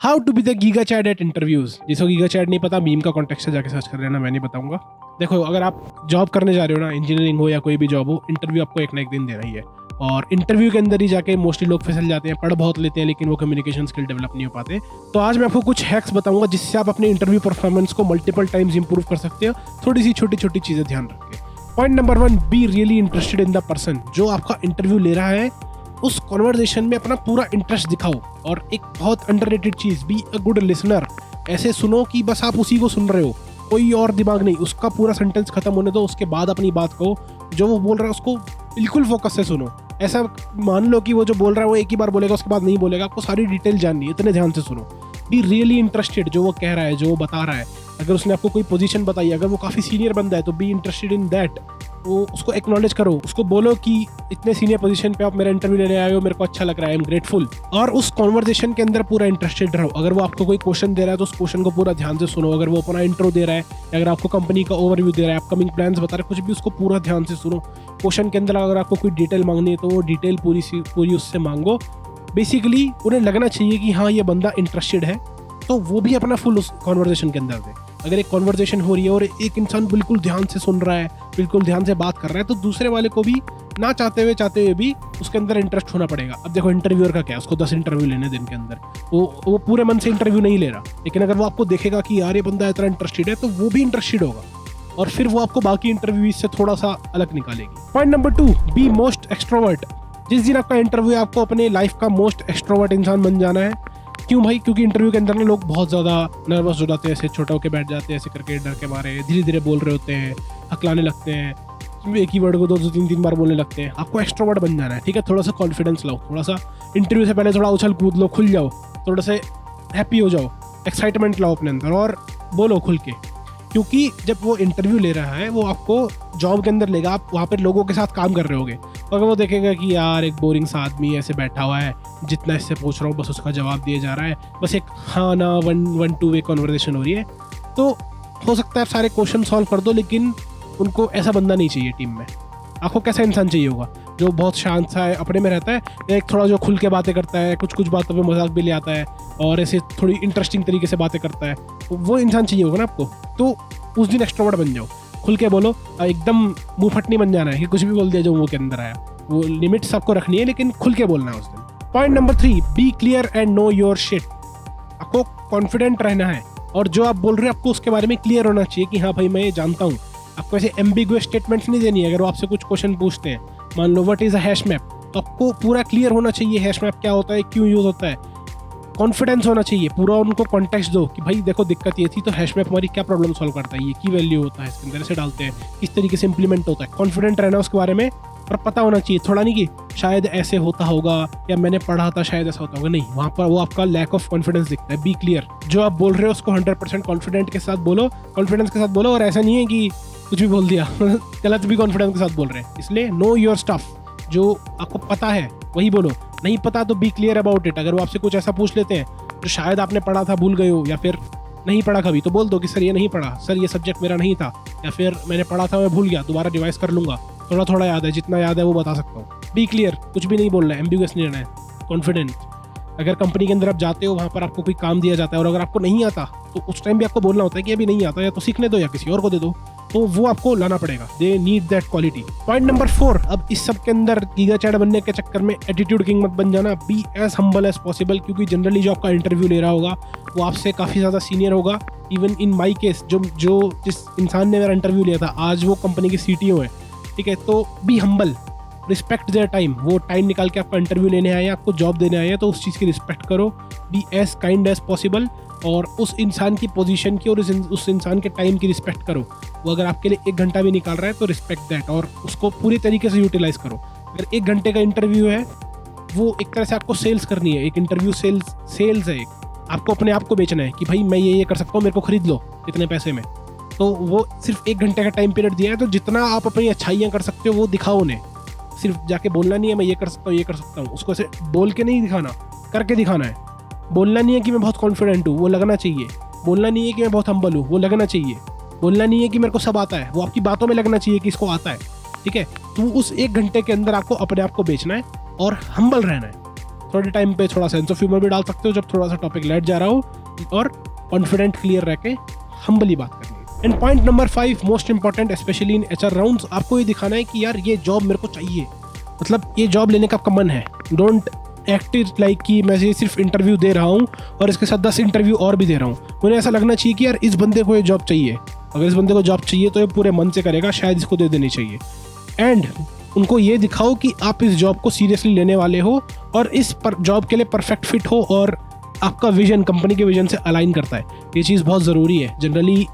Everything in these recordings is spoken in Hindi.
How to be the gigachad at interviews. जिसको गीगा चैट नहीं पता, मीम का कॉन्टेक्स्ट से जाके सर्च कर लेना, मैं नहीं बताऊंगा। देखो, अगर आप जॉब करने जा रहे हो ना, इंजीनियरिंग हो या कोई भी जॉब हो, इंटरव्यू आपको एक ना एक दिन देना ही है। और इंटरव्यू के अंदर ही जाके मोस्टली लोग फिसल जाते हैं, पढ़ बहुत लेते हैं लेकिन वो कम्युनिकेशन स्किल डेवलप नहीं हो पाते। तो आज मैं आपको कुछ हैक्स बताऊंगा जिससे आप अपने इंटरव्यू परफॉर्मेंस को मल्टीपल टाइम्स इंप्रूव कर सकते हो, थोड़ी सी छोटी छोटी चीज़ें ध्यान रख के। Point number 1, be really interested in the person. जो आपका इंटरव्यू ले रहा है उस कॉन्वर्जेशन में अपना पूरा इंटरेस्ट दिखाओ। और एक बहुत underrated cheese, be a good listener. ऐसे सुनो कि बस आप उसी को सुन रहे हो, कोई और दिमाग नहीं। उसका पूरा सेंटेंस खत्म होने दो, उसके बाद अपनी बात कहो। जो वो बोल रहा है उसको बिल्कुल फोकस से सुनो। ऐसा मान लो कि वो जो बोल रहा है वो एक ही बार बोलेगा, उसके बाद नहीं बोलेगा। आपको सारी डिटेल जाननी है, इतने ध्यान से सुनो। बी रियली इंटरेस्टेड जो वो कह रहा है, जो वो बता रहा है। अगर उसने आपको कोई पोजीशन बताई, अगर वो काफ़ी सीनियर बंदा है तो बी इंटरेस्टेड इन दैट। तो उसको एक्नॉलेज करो, उसको बोलो कि इतने सीनियर पोजीशन पे आप मेरा इंटरव्यू लेने आए हो, मेरे को अच्छा लग रहा है, आई एम ग्रेटफुल। और उस कॉन्वर्जेशन के अंदर पूरा इंटरेस्टेड रहो। अगर वो आपको कोई क्वेश्चन दे रहा है तो उस क्वेश्चन को पूरा ध्यान से सुनो। अगर वो अपना इंट्रो दे रहा है, अगर आपको कंपनी का ओवरव्यू दे रहा है, अपकमिंग प्लान्स बता रहा है, कुछ भी, उसको पूरा ध्यान से सुनो। क्वेश्चन के अंदर अगर आपको कोई डिटेल मांगनी है तो वो डिटेल पूरी उससे मांगो। बेसिकली उन्हें लगना चाहिए कि हाँ ये बंदा इंटरेस्टेड है, तो वो भी अपना फुल उस कॉन्वर्जेशन के अंदर दे। अगर एक कॉन्वर्जेशन हो रही है और एक इंसान बिल्कुल ध्यान से सुन रहा है, बिल्कुल ध्यान से बात कर रहा है, तो दूसरे वाले को भी ना चाहते हुए भी उसके अंदर इंटरेस्ट होना पड़ेगा। अब देखो, इंटरव्यूअर का क्या है, उसको 10 इंटरव्यू लेने दिन के अंदर, वो पूरे मन से इंटरव्यू नहीं ले रहा। लेकिन अगर वो आपको देखेगा कि यार ये बंदा इतना इंटरेस्टेड है, तो वो भी इंटरेस्टेड होगा और फिर वो आपको बाकी इंटरव्यू से थोड़ा सा अलग निकालेगी। Point number 2, be most extrovert. जिस दिन आपका इंटरव्यू है, आपको अपने लाइफ का मोस्ट एक्सट्रोवर्ट इंसान बन जाना है। क्यों भाई? क्योंकि इंटरव्यू के अंदर ना लोग बहुत ज़्यादा नर्वस हो जाते हैं, ऐसे छोटा होकर बैठ जाते हैं, ऐसे करके डर के मारे धीरे धीरे बोल रहे होते हैं, हकलाने लगते हैं, एक ही वर्ड को 2-3 बार बोलने लगते हैं। आपको एक्सट्रोवर्ट बन जाना है, ठीक है? थोड़ा सा कॉन्फिडेंस लाओ, थोड़ा सा इंटरव्यू से पहले थोड़ा उछल कूद लो, खुल जाओ, थोड़ा से हैप्पी हो जाओ, एक्साइटमेंट लाओ अपने अंदर और बोलो खुल के। क्योंकि जब वो इंटरव्यू ले रहा है, वो आपको जॉब के अंदर लेगा, आप वहाँ पर लोगों के साथ काम कर रहे होगे। तो अगर वो देखेगा कि यार एक बोरिंग सा आदमी ऐसे बैठा हुआ है, जितना इससे पूछ रहा हूँ बस उसका जवाब दिए जा रहा है, बस एक हाँ ना वन टू वे कॉन्वर्सेशन हो रही है, तो हो सकता है आप सारे क्वेश्चन सॉल्व कर दो, लेकिन उनको ऐसा बंदा नहीं चाहिए टीम में। आपको कैसा इंसान चाहिए होगा? जो बहुत शांत सा है, अपने में रहता है, एक थोड़ा जो खुल के बातें करता है, कुछ बातों पे मजाक भी ले आता है और ऐसे थोड़ी इंटरेस्टिंग तरीके से बातें करता है, वो इंसान चाहिए होगा ना आपको। तो उस दिन एक्सट्रोवर्ट बन जाओ, खुल के बोलो, एकदम मुंह फटनी बन जाना है कि कुछ भी बोल दिया जो मुंह के अंदर आया। वो लिमिट्स आपको रखनी है, लेकिन खुल के बोलना है उस दिन। Point number 3, be clear and know your shit. आपको कॉन्फिडेंट रहना है और जो आप बोल रहे हैं आपको उसके बारे में क्लियर होना चाहिए कि हाँ भाई मैं ये जानता हूँ। आपको ऐसे एम्बिगुअस स्टेटमेंट्स नहीं देनी है। अगर वो आपसे कुछ क्वेश्चन पूछते हैं, मान लो what is a hash map, तो आपको पूरा क्लियर होना चाहिए हैश मैप क्या होता है, क्यों यूज होता है। कॉन्फिडेंस होना चाहिए, पूरा उनको कॉन्टेक्स्ट दो कि भाई देखो दिक्कत ये थी, तो हैश मैप हमारी क्या प्रॉब्लम सॉल्व करता है, ये की वैल्यू होता है, इसके अंदर ऐसे डालते हैं, किस तरीके से इंप्लीमेंट होता है। कॉन्फिडेंट रहना उसके बारे में और पता होना चाहिए, थोड़ा नहीं कि शायद ऐसे होता होगा या मैंने पढ़ा था शायद ऐसा होता होगा, नहीं, वहाँ पर वो आपका लैक ऑफ कॉन्फिडेंस दिखता है। बी क्लियर, जो आप बोल रहे हो उसको 100% कॉन्फिडेंट के साथ बोलो, कॉन्फिडेंस के साथ बोलो। और ऐसा नहीं है कि कुछ भी बोल दिया गलत भी कॉन्फिडेंस के साथ बोल रहे हैं। इसलिए नो योर स्टफ, जो आपको पता है वही बोलो, नहीं पता तो बी क्लियर अबाउट इट। अगर वो आपसे कुछ ऐसा पूछ लेते हैं जो शायद आपने पढ़ा था, भूल गए हो, या फिर नहीं पढ़ा कभी, तो बोल दो कि सर ये नहीं पढ़ा, सर ये सब्जेक्ट मेरा नहीं था, या फिर मैंने पढ़ा था मैं भूल गया, दोबारा रिवाइज कर लूंगा, थोड़ा थोड़ा याद है, जितना याद है वो बता सकता हूँ। बी क्लियर, कुछ भी नहीं बोलना है, एम्बिगुअस नहीं रहना है, कॉन्फिडेंट। अगर कंपनी के अंदर आप जाते हो, वहाँ पर आपको कोई काम दिया जाता है और अगर आपको नहीं आता तो उस टाइम भी आपको बोलना होता है कि अभी नहीं आता, या तो सीखने दो या किसी और को दे दो, तो वो आपको लाना पड़ेगा। They need that quality. Point number 4, अब इस सब के अंदर गीगा चैट बनने के चक्कर में एटीट्यूड किंग मत बन जाना। Be as humble as possible, क्योंकि जनरली जो आपका इंटरव्यू ले रहा होगा वो आपसे काफ़ी ज़्यादा सीनियर होगा। इवन इन माई केस, जो जिस इंसान ने मेरा इंटरव्यू लिया था आज वो कंपनी के CTO है, ठीक है? तो be humble, respect their time. वो टाइम निकाल के आपका इंटरव्यू लेने आए हैं, आपको जॉब देने आए हैं, तो उस चीज़ की रिस्पेक्ट करो। Be as kind as possible, और उस इंसान की पोजीशन की और उस इंसान के टाइम की रिस्पेक्ट करो। वो अगर आपके लिए 1 घंटा भी निकाल रहा है तो रिस्पेक्ट दैट और उसको पूरी तरीके से यूटिलाइज करो। अगर 1 घंटे का इंटरव्यू है, वो एक तरह से आपको सेल्स करनी है। एक इंटरव्यू सेल्स है, एक आपको अपने आप को बेचना है कि भाई मैं ये कर सकता हूँ, मेरे को खरीद लो इतने पैसे में। तो वो सिर्फ 1 घंटे का टाइम पीरियड दिया है, तो जितना आप अपनी अच्छाइयाँ कर सकते हो वो दिखाओ उन्हें। सिर्फ जाके बोलना नहीं है मैं ये कर सकता हूँ, ये कर सकता हूँ, उसको ऐसे बोल के नहीं दिखाना, करके दिखाना है। बोलना नहीं है कि मैं बहुत कॉन्फिडेंट हूँ, वो लगना चाहिए। बोलना नहीं है कि मैं बहुत हम्बल हूँ, वो लगना चाहिए। बोलना नहीं है कि मेरे को सब आता है, वो आपकी बातों में लगना चाहिए कि इसको आता है, ठीक है? तो उस 1 घंटे के अंदर आपको अपने आप को बेचना है और हम्बल रहना है। थोड़े टाइम पे थोड़ा सेंस ऑफ ह्यूमर भी डाल सकते हो जब थोड़ा सा टॉपिक लेट जा रहा हो, और कॉन्फिडेंट क्लियर रह के हम्बली बात करनी है। And point number 5 most important specially in HR rounds, आपको ये दिखाना है कि यार ये जॉब मेरे को चाहिए, मतलब ये जॉब लेने का आपका मन है। डोंट एक्ट लाइक कि मैं ये सिर्फ इंटरव्यू दे रहा हूँ और इसके साथ 10 इंटरव्यू और भी दे रहा हूँ। मुझे ऐसा लगना चाहिए कि यार इस बंदे को ये जॉब चाहिए, अगर इस बंदे को जॉब चाहिए तो ये पूरे मन से करेगा, शायद इसको दे देनी चाहिए। एंड उनको ये दिखाओ कि आप इस जॉब को सीरियसली लेने वाले हो और इस जॉब के लिए परफेक्ट फिट हो और आपका विजन कंपनी के विजन से अलाइन करता है। ये चीज़ बहुत ज़रूरी है। जनरली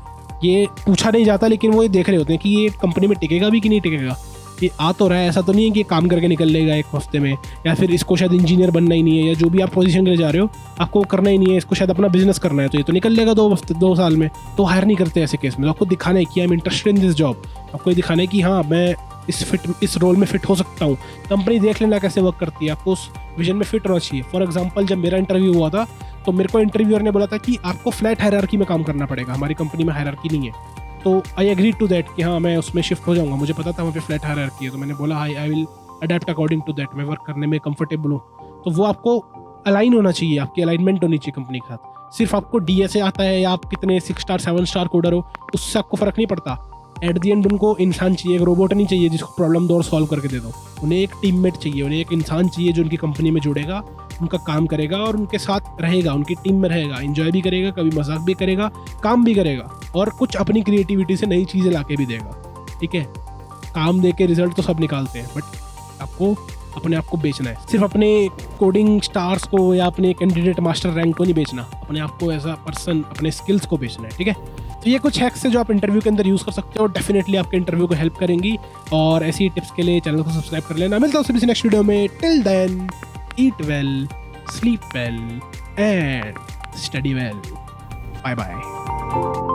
ये पूछा नहीं जाता, लेकिन वो ये देख रहे होते हैं कि ये कंपनी में टिकेगा भी कि नहीं टिकेगा, ये आ तो रहा है, ऐसा तो नहीं है कि काम करके निकल लेगा एक हफ्ते में, या फिर इसको शायद इंजीनियर बनना ही नहीं है, या जो भी आप पोजीशन के लिए जा रहे हो आपको करना ही नहीं है, इसको शायद अपना बिजनेस करना है, तो ये तो निकल लेगा 2 साल में, तो हायर नहीं करते ऐसे केस में। तो आपको दिखाना है कि I am interested in this job, आपको ये दिखाना है कि हाँ मैं इस रोल में फिट हो सकता हूँ। कंपनी देख लेना कैसे वर्क करती है, आपको उस विजन में फिट होना चाहिए। फॉर एग्जाम्पल जब मेरा इंटरव्यू हुआ था तो मेरे को इंटरव्यूअर ने बोला था कि आपको फ्लैट हायरार्की में काम करना पड़ेगा, हमारी कंपनी में हायरार्की नहीं है। तो आई एग्री टू दैट कि हाँ मैं उसमें शिफ्ट हो जाऊँगा, मुझे पता था वहाँ पे फ्लैट हायरार्की है, तो मैंने बोला I will adapt according to that, मैं वर्क करने में कंफर्टेबल हूँ। तो वो आपको अलाइन होना चाहिए, आपकी अलाइनमेंट होनी चाहिए कंपनी के साथ। सिर्फ आपको DSA आता है या आप कितने 6 स्टार 7 स्टार कोडर हो, उससे आपको फ़र्क नहीं पड़ता। एट दी एंड उनको इंसान चाहिए, एक रोबोट नहीं चाहिए जिसको प्रॉब्लम दो और सॉल्व करके दे दो। उन्हें एक टीममेट चाहिए, उन्हें एक इंसान चाहिए जो उनकी कंपनी में जुड़ेगा, उनका काम करेगा और उनके साथ रहेगा, उनकी टीम में रहेगा, एंजॉय भी करेगा, कभी मजाक भी करेगा, काम भी करेगा और कुछ अपनी क्रिएटिविटी से नई चीज़ें ला के भी देगा। ठीक है, काम दे के रिजल्ट तो सब निकालते हैं, बट आपको अपने आप को बेचना है। सिर्फ अपने कोडिंग स्टार्स को या अपने कैंडिडेट मास्टर रैंक को नहीं बेचना, अपने आप को एज अ पर्सन, अपने स्किल्स को बेचना है। ठीक है, तो ये कुछ हैक्स है जो आप इंटरव्यू के अंदर यूज़ कर सकते हो, डेफिनेटली आपके इंटरव्यू को हेल्प करेंगी। और ऐसी टिप्स के लिए चैनल को सब्सक्राइब कर लेना। मिलता हूँ किसी नेक्स्ट वीडियो में। Till then eat well, sleep well and study well. Bye bye.